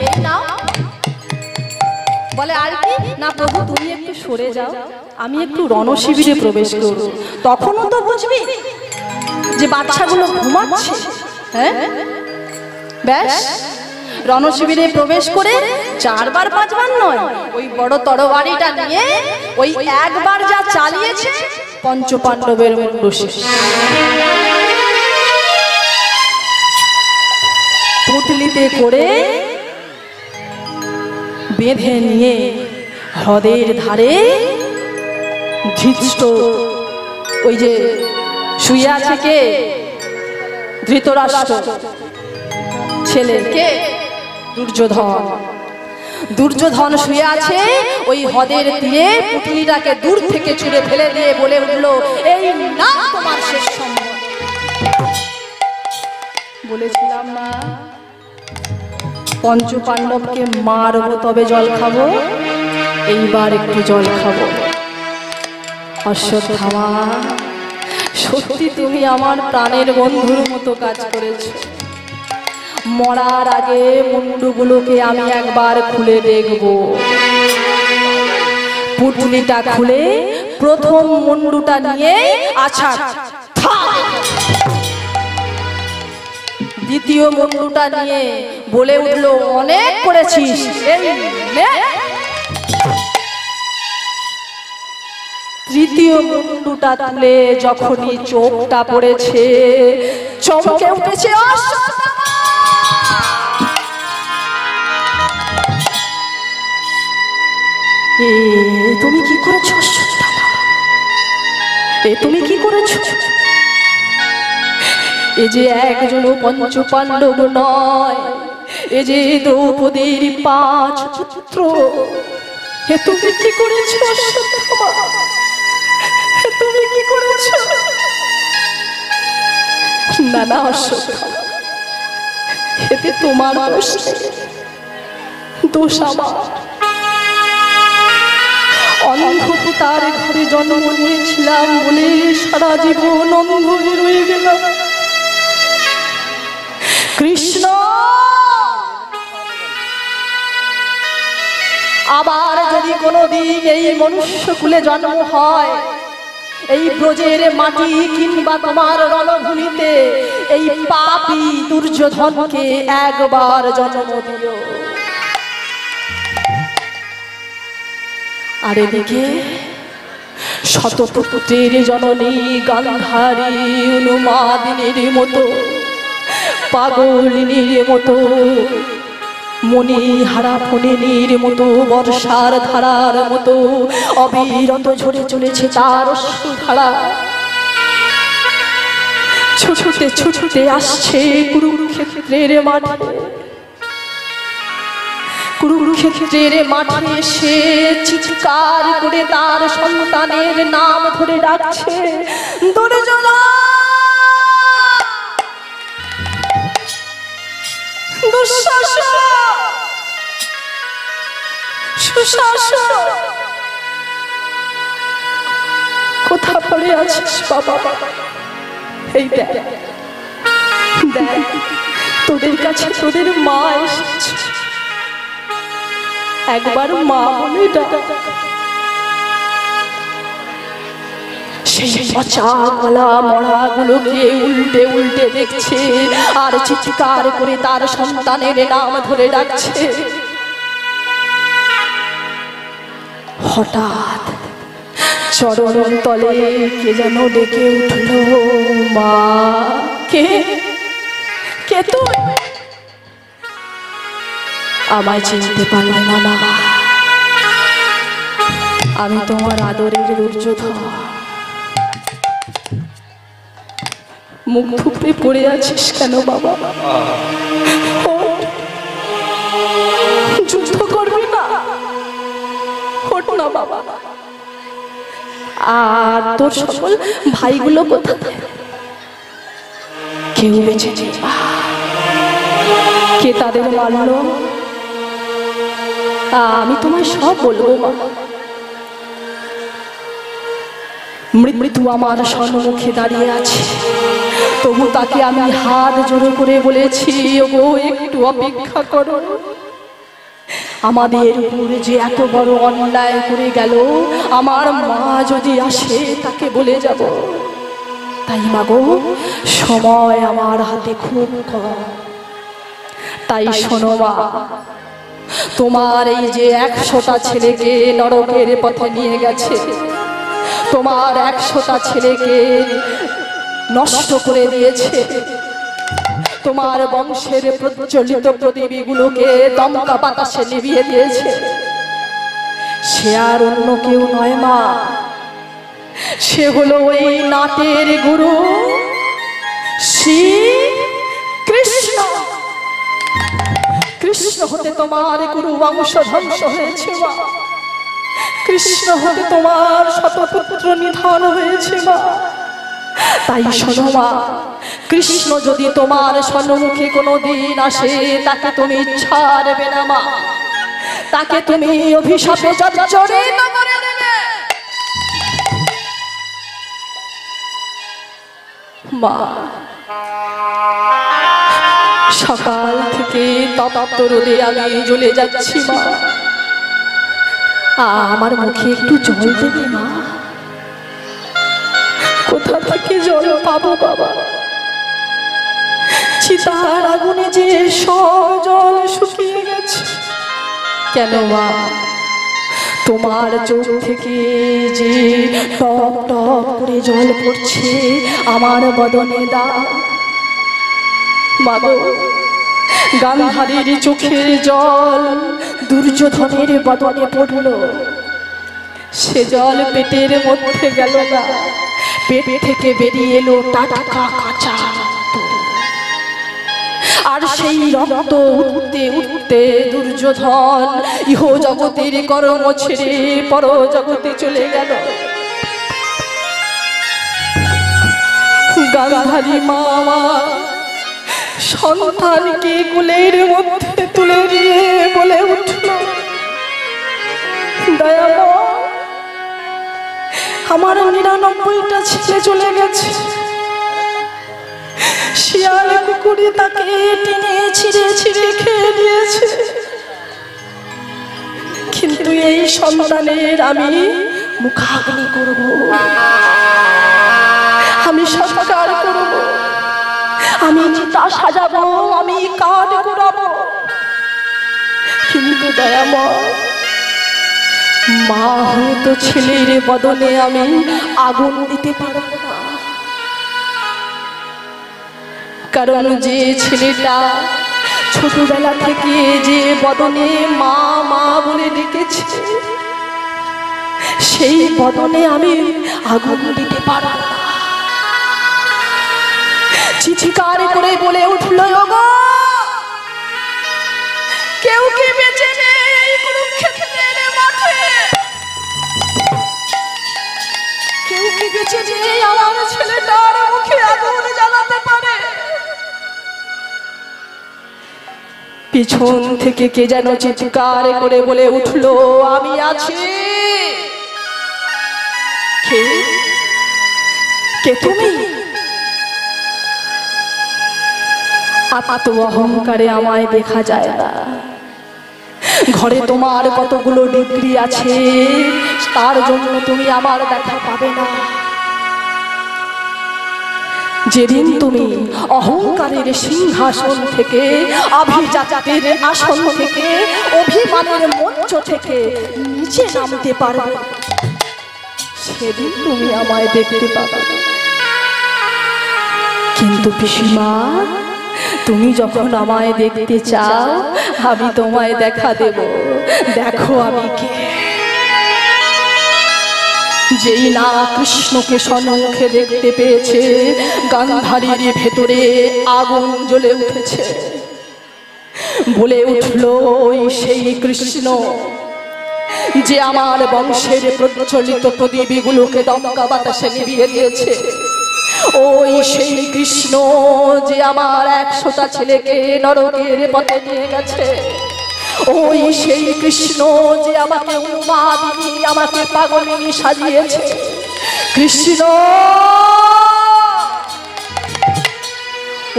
এই নাও। বলে আর কি না প্রভু, তুমি একটু সরে যাও, আমি একটু রণশিবিরে প্রবেশ করব। তখনও তো বুঝবি যে বাচ্চাগুলো ঘুমাচ্ছে। হ্যাঁ, ব্যাস রণশিবিরে প্রবেশ করে 4 বার 5 বার নয়, ওই বড় তরবারিটা নিয়ে ওই একবার যা চালিয়েছে পঞ্চপাণ্ডবের মুন্ড শেষ। পুঁটলিতে করে বেঁধে নিয়ে হ্রদের ধারে ধৃষ্ট, ওই যে শুয়ে আছে কে? ধৃতরাষ্ট্র ছেলে, কে? দুর্যোধন। দুর্যোধন শুয়ে আছে ওই হ্রদের তীরে, পুঁটলিটাকে দূর থেকে ছুঁড়ে ফেলে দিয়ে বলে উঠল, এই না তোমার শেষ সময়। বলেছিলাম না পঞ্চপাণ্ডবকে মারবো তবে জল খাবো, এইবার একটু জল খাবো। অশ্বত্থামা, সত্যি তুমি আমার প্রাণের বন্ধুর মতো কাজ করেছো। মরার আগে মুন্ডুগুলোকে আমি একবার খুলে দেখব। পুঁটলিটা খুলে প্রথম মুন্ডুটা নিয়ে আচ্ছা, দ্বিতীয় মুন্ডুটা নিয়ে বলে উঠলো, অনেক করেছিস, এই নে। তৃতীয় মুন্ডুটা তুলে যখনই চোখটা পড়েছে, চমকে উঠেছে অশ্বত্থামা। তুমি কি করেছো অশ্বত্থামা? তুমি কি করেছো? এ যে একজন পঞ্চপাণ্ডব নয়, এ যে দ্রৌপদীর 5 পুত্র। তুমি কি করেছো অশ্বত্থামা? তুমি কি করেছো? না না অশ্বত্থামা, এতে তোমার দোষ নেই, দোষ আমার। অন্ধ পিতার ঘরে জন্ম নিয়েছিলাম বলে সারা জীবন অন্ধ হয়ে রয়ে গেলাম। কৃষ্ণ আবার যদি কোনোদিন এই মনুষ্য কুলে জন্ম হয়, এই ব্রজের মাটি কিংবা তোমার রণভূমিতে, এই পাপী দুর্যোধনকে একবার জন্ম দিও। আর এদিকে শতপুত্রের জননী গান্ধারী উন্মাদিনীর মতো, পাগলিনীর মতো, মণিহারা ফণিনীর মতো, বর্ষার ধারার মতো অবিরত ঝরে চলেছে তার অশ্রুধারা। ছুটতে ছুটতে আসছে কুরুক্ষেত্রের মাঠে। কুরুক্ষেত্রের মাঠে এসে চিৎকার করে তার সন্তানের নাম ধরে ডাকছে, দুর্যোধন, দুঃশাসন, সুশাসন, কোথা পড়ে আছিস বাবা? এই দেখ দেখ, তোদের কাছে তোদের মা এসেছে, একবার মা বলে ডাক। সেই পচা গলা মরা গুলোকে উল্টে উল্টে দেখছে আর চিৎকার করে তার সন্তানের নাম ধরে ডাকছে। হঠাৎ চরণ তলে কে যেন ডেকে উঠল, মা। কে? কে তুই? আমায় চিনতে পারলে না মা? আমি তোমার আদরের দুর্যোধন। মুখ থুপড়ে পড়ে আছিস কেন বাবা? যুদ্ধ করবি না? ওঠ না বাবা। আর তোর সকল ভাইগুলো কোথায়? কেউ বেঁচে নেই? কে তাদের মারল? আমি তোমায় সব বলবো মা। মৃত্যু আমার সম্মুখে দাঁড়িয়ে আছে, তবু তাকে আমি হাত জোড়ো করে বলেছি, ওগো একটু অপেক্ষা করো। আমাদের উপরে যে এত বড় অন্যায় করে গেল, আমার মা যদি আসে তাকে বলে যাব। তাই মা গো, সময় আমার হাতে খুব কম। তাই শোনো মা, তোমার এই যে 100টা ছেলেকে নরকের পথে নিয়ে গেছে, তোমার 100টা ছেলেকে নষ্ট করে দিয়েছে, তোমার বংশের প্রজ্বলিত প্রদীপগুলোকে দমকা বাতাসে নিভিয়ে দিয়েছে, সে আর অন্য কেউ নয় মা, সে হলো ওই নাটের গুরু শ্রী কৃষ্ণ। কৃষ্ণ হতে তোমার গুরু বংশ ধ্বংস হয়েছে মা। কৃষ্ণ হতে তোমার শতপুত্র নিধন হয়েছে মা। তাই শোনো মা, কৃষ্ণ যদি তোমার সম্মুখে কোনোদিন আসে, তাকে তুমি ছাড়বে না মা, তাকে তুমি অভিশাপে জর্জরিত করে দেবে মা। সকাল থেকে তপ্ত রোদে আমি জ্বলে যাচ্ছি মা, আমার মুখে একটু জল দেবে মা? কোথা থেকে জল পাবো বাবা? চিতার আগুনে যে সব জল শুকিয়ে গেছে। কেন মা, তোমার চোখ থেকে যে টপ টপ করে জল পড়ছে আমার বদনে দাও মা গো। গান্ধারীর চোখের জল দুর্যোধনের বদনে পড়ল, সে জল পেটের মধ্যে গেল না, পেট থেকে বেরিয়ে এলো টাটকা কাঁচা রক্ত। আর সেই রক্ত উঠতে উঠতে দুর্যোধন ইহ জগতের কর্ম ছেড়ে পর জগতে চলে গেল। গান্ধারী মা সন্তানকে কোলের মধ্যে তুলে নিয়ে বলে উঠল, দয়াময়, আমার 99টা ছেলে চলে গেছে, শিয়াল কুকুরে তাকে টেনে ছিঁড়ে ছিঁড়ে খেয়ে নিয়েছে, কিন্তু এই সন্তানের আমি মুখাগ্নি করব, আমি সৎকার করব, আমি চিতা সাজাবো, আমি কাঠ করাবো, কিন্তু দয়াময়, মা হয়তো ছেলের বদলে আমি আগুন দিতে পারবো না, কারণ যে ছেলেটা ছোটবেলা থেকে যে বদনে মা মা বলে ডেকেছে, সেই বদনে আমি আগুন দিতে পারবো না। চিৎকার করে বলে উঠল, ওগো, কেউ কি বেঁচে নেই কুরুক্ষেত্রের মাঠে? কেউ কি বেঁচে নেই আমার ছেলেটার মুখে আগুন জ্বালাতে পারে? পিছন থেকে কে যেন চিৎকার করে বলে উঠল, আমি আছি। কে? কে তুমি? আপাত অহংকারে আমায় দেখা যায় না, ঘরে তোমার কতগুলো ডিগ্রি আছে, তার জন্য তুমি আমার দেখা পাবে না। যেদিন তুমি অহংকারের সিংহাসন থেকে, অভিজাতের আসন থেকে, অভিমানের মঞ্চ থেকে নিচে নামতে পারবে, সেদিন তুমি আমায় দেখতে পাবে। কিন্তু পিসিমা, তুমি যখন আমায় দেখতে চাও, আমি তোমায় দেখা দেব। দেখো আমি কে। যেই না কৃষ্ণকে সম্মুখে দেখতে পেয়েছে, গান্ধারীর ভেতরে আগুন জ্বলে উঠেছে, বলে উঠল, ওই সেই কৃষ্ণ যে আমার বংশের প্রজ্বলিত প্রদীপগুলোকে দমকা বাতাসে নিভিয়ে দিয়েছে, ওই সেই কৃষ্ণ যে আমার 100টা ছেলেকে নরকের পথে নিয়ে গেছে, ওই সেই কৃষ্ণ যে আমাকে উন্মাদিনী, আমাকে পাগলিনী সাজিয়েছে। কৃষ্ণ,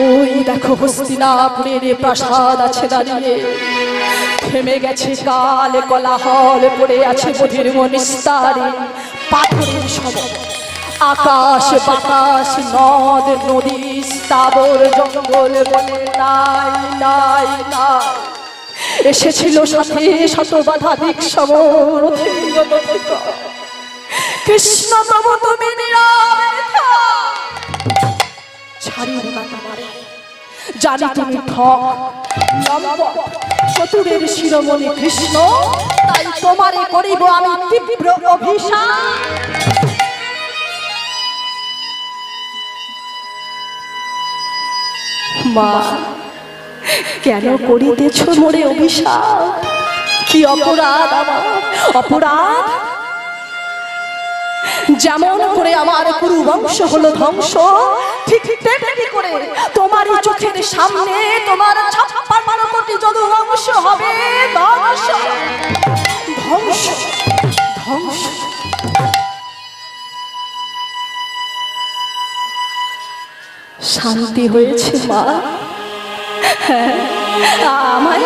ওই দেখো হস্তিনাপুরের প্রাসাদ আছে দাঁড়িয়ে, থেমে গেছে কাল, কোলাহল পড়ে আছে বধির নিস্তারে, পাথরের সমান আকাশ বাতাস, নদ নদী, স্থাবর জঙ্গল বলে নাই নাই নাই। এসেছিল সাথে শত বাধাধিক সমর, কৃষ্ণ তবু তুমি জানি তুমি ঠক লম্পট চতুরের শিরোমণি কৃষ্ণ, তাই তোমারে করিব আমি তীব্র অভিশাপ। মা, কেন করিতেছ মোরে অভিশাপ? কি অপরাধ আমার? অপরাধ যেমন করে আমার কুরু বংশ হলো ধ্বংস, ঠিক তেমনি করে তোমারই চোখের সামনে তোমার 56 কোটি যদু বংশ হবে ধ্বংস ধ্বংস ধ্বংস। শান্তি হয়েছে মা? হ্যাঁ, আমায়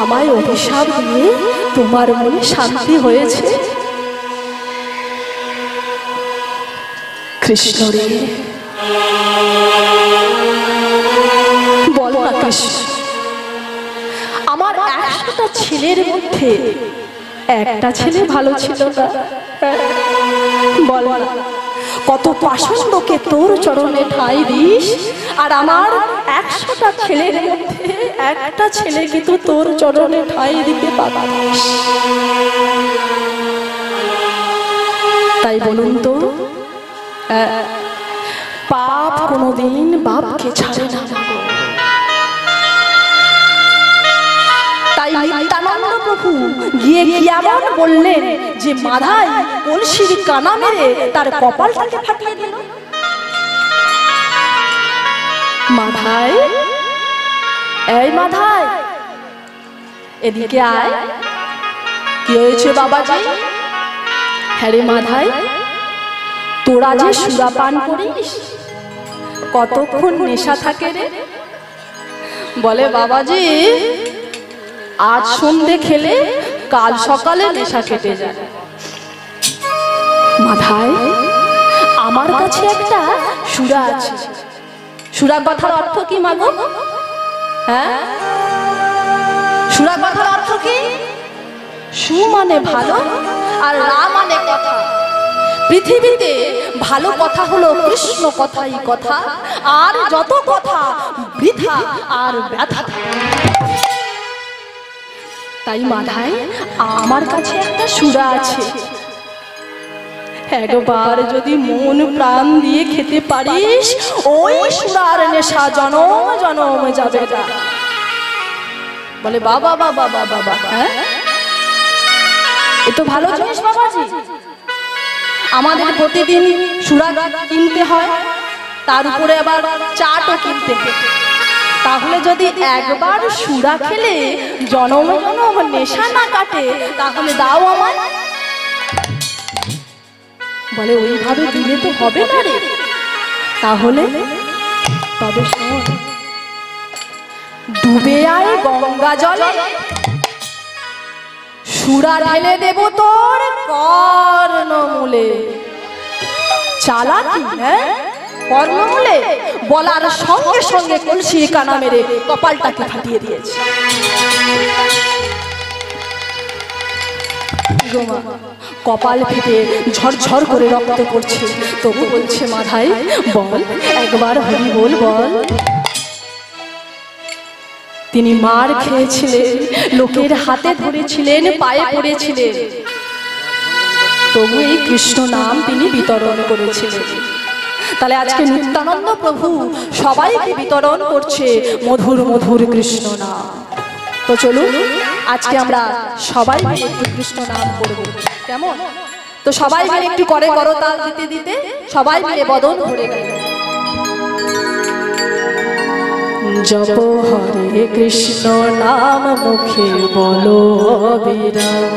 আমায় অভিশাপ দিয়ে তোমার মনে শান্তি হয়েছে? কৃষ্ণ রে, বল না কৃষ্ণ, আমার 100টা ছেলের মধ্যে একটা ছেলে ভালো ছিল না? বল না, কত পাষণ্ডকে তোর চরণে ঠাঁই দিস, আর আমার 100টা ছেলের মধ্যে একটা ছেলে কিন্তু তোর চরণে ঠাঁই দিতে পারিস। তাই বলুন তো, পাপ কোনোদিন বাপকে ছাড়ে না। তাই নিত্যানন্দ প্রভু গিয়ে এমন বললেন যে মাধাই কলসির কানা মেরে তার কপালটাকে ফাটিয়ে দিল। মাধাই এই মাথায় এদিকে আয়। কি হয়েছে বাবাজি? হ্যাঁ রে মাথায়, তোরা যে সুরাপান করিস কতক্ষণ নেশা থাকে রে? বলে বাবাজি আজ সন্ধে খেলে কাল সকালে নেশা কেটে যায়। মাথায় আমার কাছে একটা সুরা আছে। সুরা কথার অর্থ কি মাগো? হ্যাঁ, সুরা কথার অর্থ কি? সু মানে ভালো আর রা মানে কথা। পৃথিবীতে ভালো কথা হলো কৃষ্ণ কথাই কথা, আর যত কথা বৃথা আর ব্যথা। তাই মাথায় আমার কাছে একটা সুরা আছে, একবার যদি মন প্রাণ দিয়ে খেতে পারিস ওই সুরার নেশা জনম জনম যাবে না। বলে বাবা বাবা বাবা বাবা, হ্যাঁ এ তো ভালো জিনিস বাবাজি। আমাদের প্রতিদিন সুরা কিনতে হয়, তার উপরে আবার চাটও কিনতে হয়। তাহলে যদি একবার সুরা খেলে জনম জনম নেশা না কাটে তাহলে দাও আমায়। বলে ওইভাবে দিলে তো হবে না রে। তাহলে তবে শোন, ডুবে আয় গঙ্গা জলে, সুরা ঢেলে দেব তোর কর্ণমূলে। চালাকি, হ্যাঁ কর্ণমূলে বলার সঙ্গে সঙ্গে কলসির কানা মেরে কপালটাকে ফাটিয়ে দিয়েছে। কপাল ফেটে ঝরঝর করে রক্ত পড়ছে, তবু বলছে মাথায় বল একবার হরি বল বল। তিনি মার খেয়েছিলেন, লোকের হাতে ধরেছিলেন, পায়ে পড়েছিলেন, তবু এই কৃষ্ণ নাম তিনি বিতরণ করেছিলেন। তাহলে আজকে নিত্যানন্দ প্রভু সবাইকে বিতরণ করছে মধুর মধুর কৃষ্ণ নাম। তো চলুন আজকে আমরা সবাই মিলে একটু কৃষ্ণ নাম করব, কেমন? তো সবাই মিলে একটু করে করতাল দিতে দিতে সবাই মিলে বদন ভরে গেল। জপ হরে কৃষ্ণ নাম মুখে বলো অবিরাম।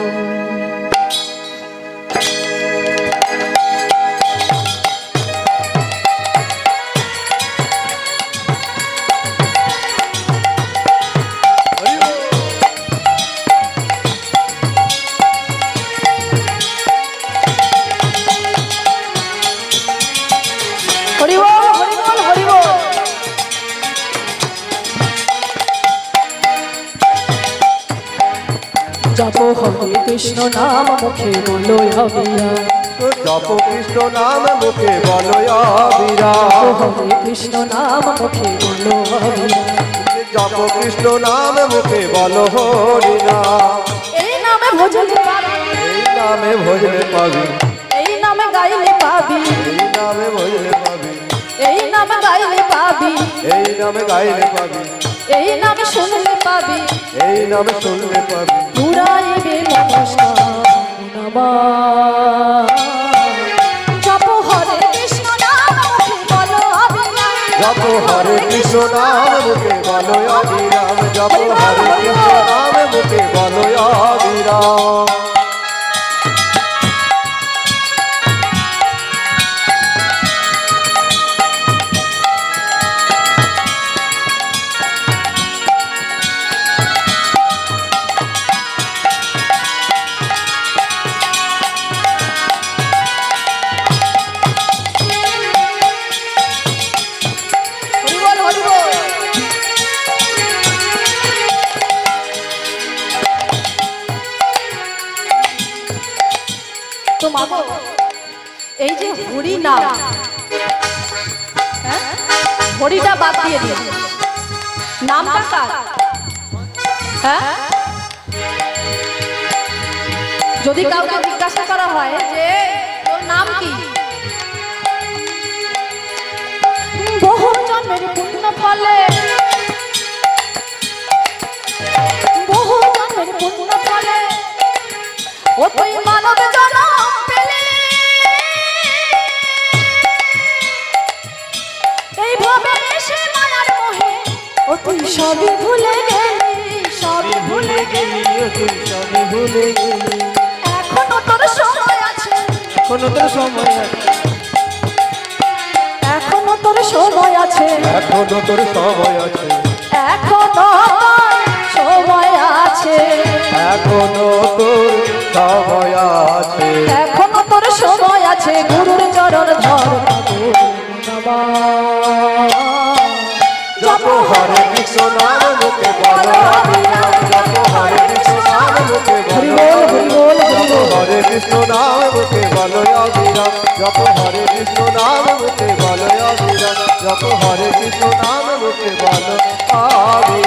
জপ হরে কৃষ্ণ নাম মুখে বলো অবিরাম। জপ কৃষ্ণ নাম মুখে বলো অবিরাম। হরে কৃষ্ণ নাম মুখে বলো অবিরাম। জপ কৃষ্ণ নাম মুখে বলো হরি নাম। এই নামে ভজলে পাবি, এই নামে ভজলে পাবি, এই নামে গাইলে পাবি, এই নামে ভজলে পাবি, এই নামে গাইলে পাবি, এই নামে গাইলে পাবি, এই নামে শুনলে পাবি, এই নামে শুনলে পাবি। পুরাইবে নমস্কার নমঃ। জপ হরে কৃষ্ণ নাম মুখে বলো অবিরাম। জপ হরে কৃষ্ণ নাম মুখে বলো অবিরাম। জপ হরে কৃষ্ণ নাম মুখে বলো অবিরাম। তো মাগো এই যে হরি নাম, হ্যাঁ হরিটা বাদ দিয়ে দিন, নামটা কার? হ্যাঁ যদি কাউকে জিজ্ঞাসা করা হয় যে তোর নাম কি, বহু জন্মের পুণ্য ফলে, বহু জন্মের পুণ্য ফলে ও তুই মানব জনম পেলে, এইভাবে এসে মায়ার মোহে ও তুই সবই ভুলে গেলি, সবই ভুলে গেলি ও তুই সবই ভুলে গেলি এখনো তোর সময় আছে, এখনো তোর সময় আছে এখনো তোর সময় আছে, এখনো তোর সময় আছে এখনো তোর সময় আছে, এখনো তোর সময় আছে এখনো তোর সময় আছে, গুরুর চরণ ধর জপ হরে কৃষ্ণ নাম মুখে বলো হরি রাম জপ হরে কৃষ্ণ নাম মুখে হরি বলো বল, হরি বল, হরি জপ বল। হরে কৃষ্ণ নাম মুখে বলো হরি রাম জপ হরে কৃষ্ণ নাম মুখে বলো হরি রাম জপ হরে কৃষ্ণ নাম মুখে বলো হরি